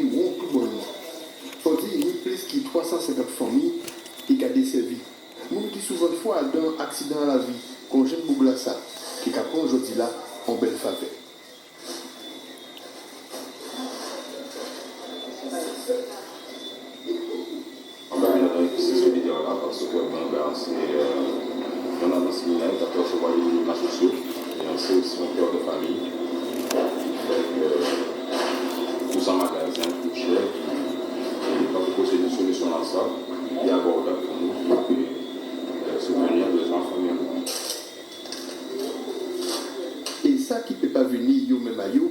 Paris, où tout bon. Faut dire, il y a plus de 350 familles qui ont desservi. Nous qui souvent fois dans un accident à la vie, quand j'aime Bouglassa, qui apprend aujourd'hui là en belle faveur. On va venir avec ces solidaires-là parce que c'est un agent similaire qui a pu recevoir les minima sociaux et c'est aussi un cœur de famille qui fait que tout en magasin coûte cher et quand on possède une solution à ça, il est abordable pour nous pour soutenir les gens familiaux. Et ça qui ne peut pas venir, yo même à yo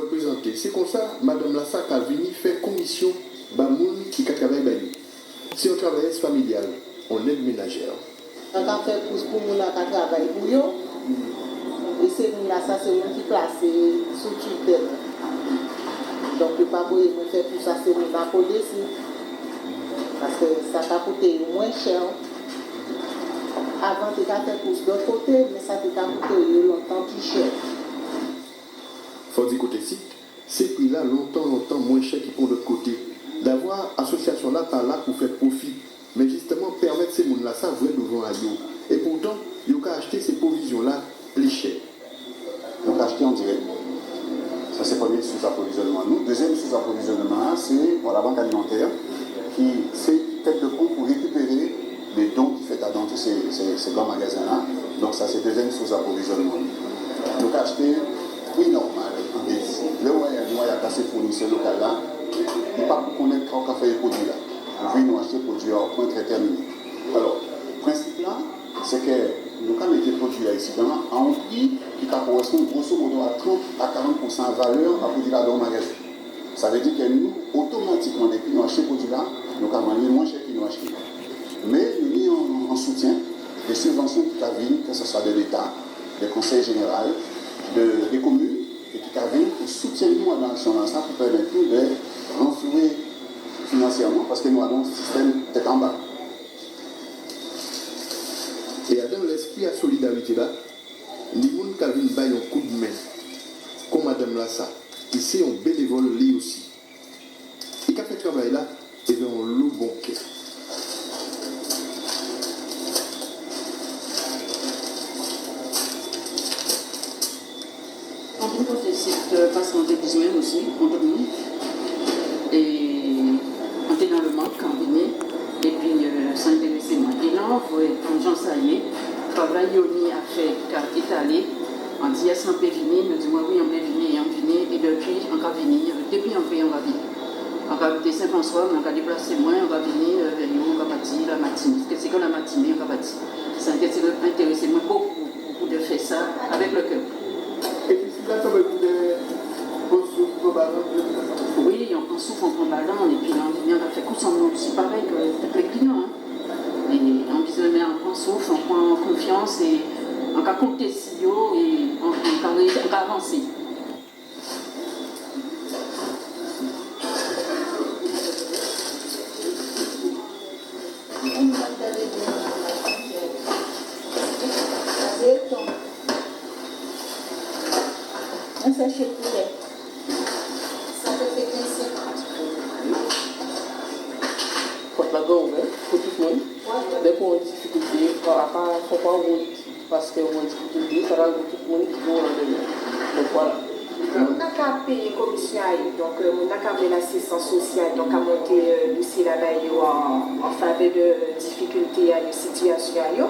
représenté. C'est comme ça, Madame Lassac a venu faire commission Bamoun qui travaille avec yo. C'est un travail familial, on aide ménagère. On a fait pour nous qui travaillent pour eux. Et c'est nous là, ça c'est nous qui placé sous tutelle. Donc le pas pour faire pour ça, c'est nous qui coller ici. Parce que ça t'a coûté moins cher. Avant, tu as fait pour d'autre côté, mais ça t'a coûté longtemps plus cher. Faut dire côté site, ces prix-là longtemps moins cher qu'ils font de l'autre côté. D'avoir association là par là pour faire profit. Mais justement, permettre ces gens-là, ça vrai devant à eux. Et pourtant, ils ont acheté ces provisions-là plus cher. Donc acheter en direct. Ça c'est le premier sous-approvisionnement. Nous, deuxième sous-approvisionnement, c'est pour la banque alimentaire qui fait tête de pont pour récupérer les dons qui fait dans tous ces grands magasins-là. Donc ça c'est deuxième sous-approvisionnement. Donc acheter prix normal. Le moyen à casser fournisseur local là, il ne pas pour connaître quand on fait les produits là. Puis nous acheter produits à point très terminé. Alors, le principe là, c'est que nous avons mis des produits là ici à un prix qui correspond grosso modo à 30 à 40% de valeur à produit là dans le magasin. Ça veut dire que nous, automatiquement, depuis nous achetons ces produits là, nous avons gagné moins cher qu'ils nous acheté. Mais nous mis en soutien des subventions qui viennent, que ce soit de l'État, des conseils généraux, des communes, et qui viennent pour soutenir nous dans l'action dans ça pour permettre nous de renflouer financièrement parce que nous avons un système tête en bas. Et dans l'esprit de solidarité là, les gens qui viennent bailler un coup de main, comme Madame Lassa, qui c'est un bénévole lui aussi. Et qui a fait ce travail là, et bien on loue bon cœur. En tout cas, c'est parce qu'on était besoin aussi, on dormit. Et on était dans le manque quand on venait. Et puis, ça intéressait moi. Et là, on voit, quand Jean Saillé, travail Yoni a fait carte Italie. On dit, est-ce qu'on peut venir? On dit, oui, on est venu. Et depuis, on va venir. Depuis, on va venir. On va habiter Saint-François, on va déplacer moins, on va venir vers nous, on va partir la matinée. Parce que c'est comme la matinée, on va partir. Ça intéressait moi beaucoup de faire ça avec le cœur. Et puis, si là, ça veut dire qu'on ballon. Oui, on souffle, on prend ballon, et puis on a fait coup sans nous aussi pareil que les clients. Hein. Et on dit, mais on prend souffle, on prend confiance, et on va compter si haut, et on va avancer. Un sachet de poulet. Ça peut faire 15,50. Faut la gorge, pour tout le monde. Dès qu'on a une difficulté, faut pas avoir parce qu'on a une difficulté, ça va tout le monde qui va en donner. Donc voilà. On a qu'à payer commission, donc on a qu'à payer l'assistance sociale, donc à monter dossier là-bas en faveur de difficultés à la situation.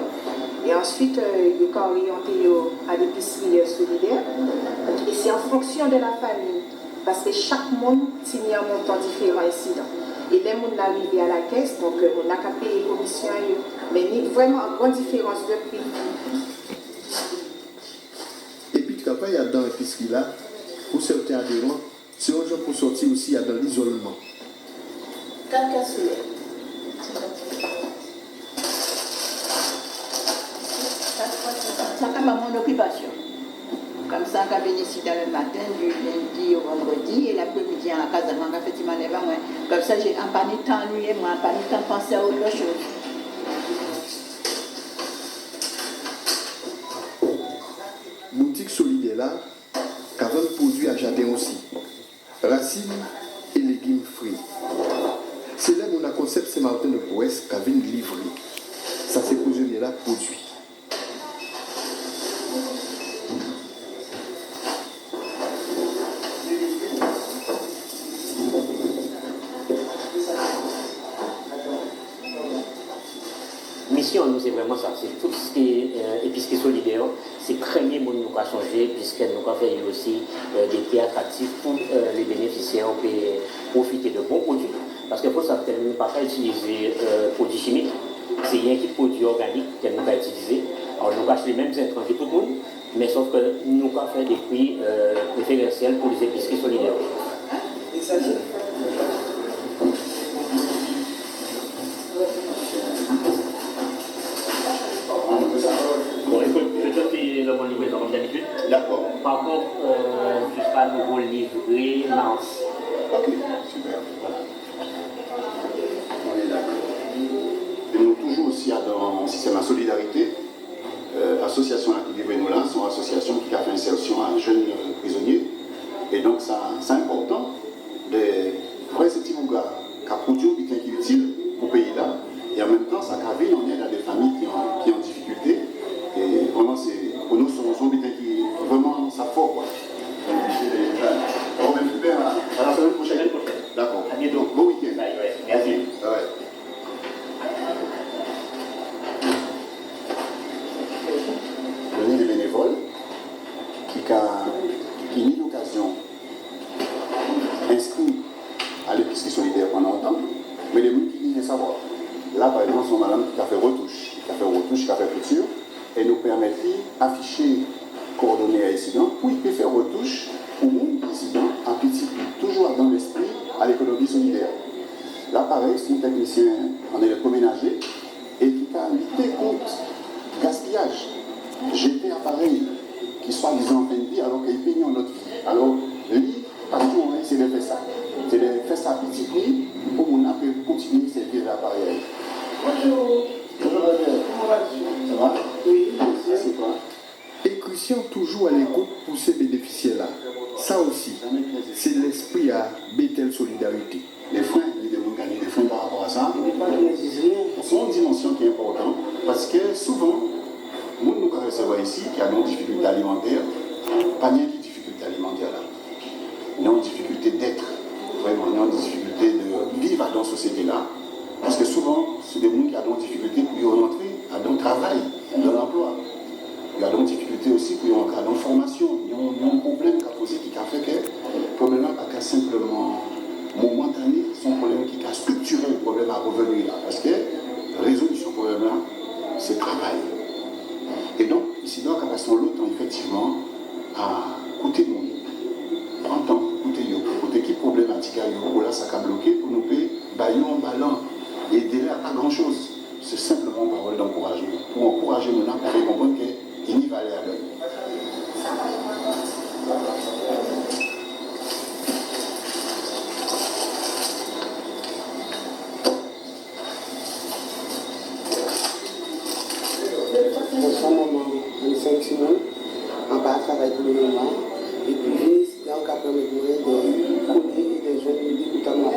Et ensuite, il y a orienté à l'épicerie solidaire. Et c'est en fonction de la famille, parce que chaque monde signe un montant différent ici. Et les gens arrivent à la caisse, donc on a qu'à payer commission. Mais il y a vraiment une grande différence de prix. Et puis, tu il y a dans l'épicerie là, pour certains adhérents, c'est un jour pour sortir aussi, il y a dans l'isolement. 4 casseroles. Ça comme mon occupation. Comme ça, on vient ici dans le matin, du lundi au vendredi, et l'après-midi à la casa, on a fait petit manèvre. Comme ça, j'ai un panier de temps ennuyé, moi, un panier de temps penser à autre chose. Boutique solidaire là, qui vend produits à jardin aussi. Racines et légumes frits. C'est là où on a concept Saint-Martin de Prouesse qui a venu livrer. Ça c'est pour là produit. Mission, nous, c'est vraiment ça. C'est tout ce qui est épicerie solidaire. C'est premier monde nous a changé, puisqu'elle nous a fait aussi des prix attractifs pour les bénéficiaires pour profiter de bons produits. Parce que pour ça, qu'elle ne pas utiliser produits chimiques. C'est rien qui produit organique qu'elle nous a utilisé. Alors, nous avons les mêmes intrants que tout le monde, mais sauf que nous avons fait des prix préférentiels pour les épiceries solidaires. Il s'agit. Comme d'habitude. D'accord. Par contre, jusqu'à nouveau livré mars. Ok, super. On est d'accord. Et nous, toujours aussi dans le système de solidarité, l'association qui vient nous là, c'est une association qui a fait insertion à jeunes prisonniers. Et donc, c'est important de voir ces petits gars qui ont produit des qui utile au pays là. Et en même temps, ça a vu en aide à des familles qui ont en difficulté. Et vraiment, pour nous, c'est un bulletin qui vraiment ça fort. Quoi. On va faire à la semaine prochaine. D'accord. À bientôt. Donc, bon week-end. Merci. Ouais. Donner des bénévoles qui n'ont l'occasion inscrits à l'épicerie solidaire pendant longtemps, mais les gens qui disent savoir. Là, par exemple, c'est une madame qui a fait retouche, qui a fait couture, et nous permet d'afficher coordonnées à incident, puis il peut faire retouche pour mon incident en petit peu, toujours dans l'esprit à l'économie solidaire. Là, pareil, c'est un technicien en électroménager et qui a lutté contre le gaspillage. Jeter appareil qui soit disant en fin de vie alors qu'il paye notre vie. Alors, lui, parce que c'est de faire ça. C'est de faire ça à petit prix pour qu'on puisse continuer à servir l'appareil. Bonjour. Bonjour, comment vas-tu? Ça va? Oui, c'est quoi? Écussion toujours à l'écoute pour ces bénéficiaires-là. Ça aussi, c'est l'esprit à Bethel Solidarité. Les freins, ils devront gagner des freins par rapport à ça. C'est une dimension qui est importante parce que souvent, nous recevons ici qui a des difficultés alimentaires, pas bien de difficultés alimentaires là. Nous avons une difficulté d'être, vraiment, nous avons une difficulté de vivre dans cette société-là. Parce que souvent, c'est des gens qui ont des difficultés pour y rentrer dans le travail, dans l'emploi. Il y a des difficultés aussi pour y rentrer dans la formation. Il y a un problème qui a posé, qui a fait que le problème n'est pas simplement momentané, c'est un problème qui a structuré le problème à revenir là. Parce que la résolution du problème-là, c'est le travail. Et donc, ici, dans la capacité de l'autre, effectivement, à côté de nous, prendre temps, côté qui problématique, pour là, ça a bloqué pour nous payer, baillons en ballon. Et derrière, pas grand-chose. C'est simplement une parole d'encouragement. Pour encourager nos gens, pour faire comprendre qu'il n'y va aller à l'heure. Bonsoir maman, je suis Simon, en bas de travail pour le moment. Et puis, je suis en cas de des collègues et des jeunes d'écoutement.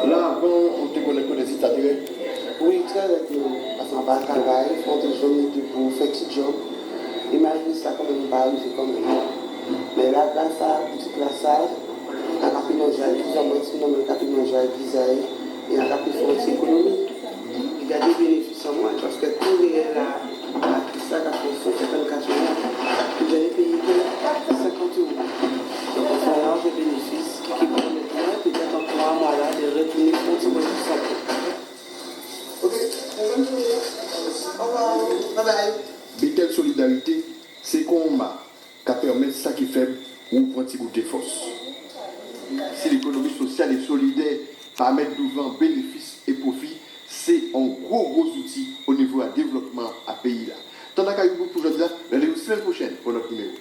Là, avant, on te connaît des états directs. Oui, très bien. Parce qu'on va travailler, on te journée pour faire petit job. Imagine ça comme une balle, c'est comme une mort. Mais là, grâce à petit classage, on a pu manger à 10 ans, sinon on a pu manger à 10 ans et on a pu faire une économie. Il y a des bénéfices en moi parce que tout est là, tout ça, la fonction, c'est pas le cas sur moi. Vous allez payer 50 €. Donc on fait un large bénéfice qui permet maintenant, peut-être en 3 mois là, de retourner continuer tout ça. Ok, au revoir, bye bye. Bethel Solidarité, c'est combat qui permet ça qui fait ou prendre petit goûter force. Si l'économie sociale et solidaire permet devant bénéfices et profits, c'est un gros outil au niveau du développement à pays là. Tant qu'à vous pour aujourd'hui, la semaine prochaine pour notre numéro.